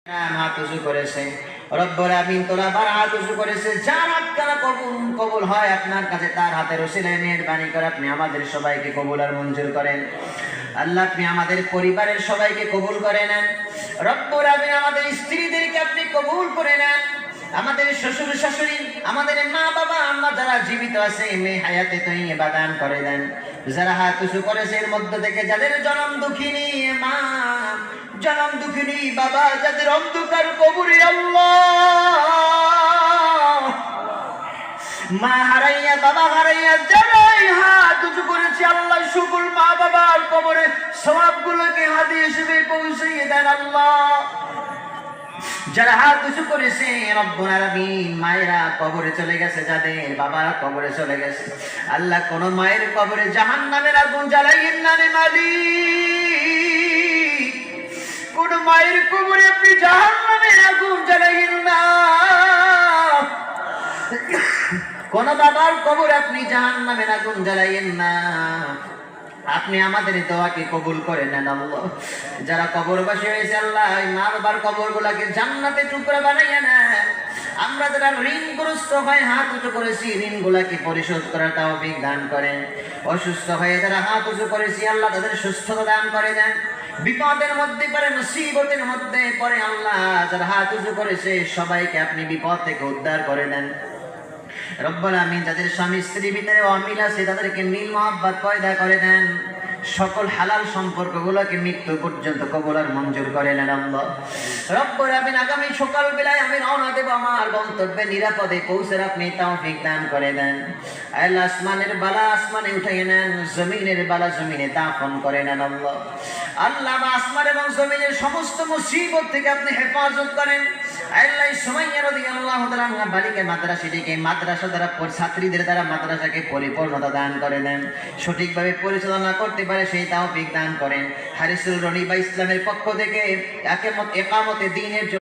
হাত উঁচু করেছে রব্বুল আমিন তোরা বার হাত উঁচু করেছে যার হাত কানা কবুল হয় আপনার কাছে তার হাতের ওসিলায় মেহেরবানি করে আপনি আমাদের সবাইকে কবুল আর মঞ্জুর করেন। আল্লাহ আপনি আমাদের পরিবারের সবাইকে কবুল করে নেন। রব্বুল আমিন আমাদের স্ত্রীদেরকে আপনি কবুল করে নেন। আমাদের শ্বশুর শাশুড়ি আমাদের মা বাবা আমরা যারা জীবিত আছে মেয়ে হায়াতে তৈবা দান করে দেন। যারা হাত উঁচু করেছে এর মধ্যে থেকে যাদের জনম দুঃখিনী মা জনম দুঃখিনী বাবা যাদের অন্ধকার কবরে আল্লাহ মা হারাইয়া বাবা হারাইয়া যারাই হাত উঁচু করেছে আল্লাহ সকল মা বাবার কবরে সওয়াবগুলোকে হাদিয়া হিসেবে পৌঁছিয়ে দেন আল্লাহ। যারা হাত উঁচু করেছে রব্বুল আলামিন মায়েরা কবরে চলে গেছে যাদের বাবারা কবরে চলে গেছে আল্লাহ কোন মায়ের কবরে জাহান্নামের আগুন জ্বালাইয়েন না রে মালিক। কোন মায়ের কবরে আপনি জাহান্নামের আগুন জ্বালাইয়েন না। কোন বাবার কবরে আপনি জাহান্নামের আগুন জ্বালাইয়েন না। আপনি আমাদের দোয়াকে কবুল করে নেন আল্লাহ। যারা কবরবাসী হয়েছে আল্লাহ মা বাবার কবরগুলোকে জান্নাতে টুকরা বানাইয়া নেন। আমরা যারা ঋণগ্রস্ত হয়ে হাত উঁচু করেছি ঋণগুলাকে পরিশোধ করার তৌফিক দান করেন। অসুস্থ হয়ে যারা হাত উঁচু করেছি আল্লাহ তাদের সুস্থতা দান করে দেন। বিপদের মধ্যে পড়ে মুসিবতের মধ্যে পড়ে আল্লাহ যারা হাত উঁচু করেছে সবাইকে আপনি বিপদ থেকে উদ্ধার করে দেন। রব্বুল আমিন যাদের স্বামী স্ত্রীর ভিতরে অমিল আছে তাদেরকে মিল মহব্বত পয়দা করে দেন। সকল হালাল সম্পর্কগুলোকে মৃত্যু পর্যন্ত কবুল আর মঞ্জুর করে নেন আল্লাহ। রব্বুল আমিন আগামী সকাল বেলায় আমি রওনা দেব আমার গন্তব্যে নিরাপদে পৌঁছার আপনি তৌফিক দান করে দেন। আল্লাহ আসমানের বালা আসমানে উঠিয়ে নেন জমিনের বালা জমিনে দাফন করে নেন আল্লাহ। আল্লাহ আসমান এবং জমিনের সমস্ত মুসিবত থেকে আপনি হেফাজত করেন। আল্লাহ সুমাইয়া রাদিয়াল্লাহু তাআলা আনহা বালিকা মাদ্রাসাটিকে মাদ্রাসা দ্বারা ছাত্রীদের দ্বারা মাদ্রাসাকে পরিপূর্ণতা দান করে দেন। সঠিকভাবে পরিচালনা করতে পারে সেই তৌফিক দান করেন। হারিসুল রনি বা ইসলামের পক্ষ থেকে একামতে দ্বীনের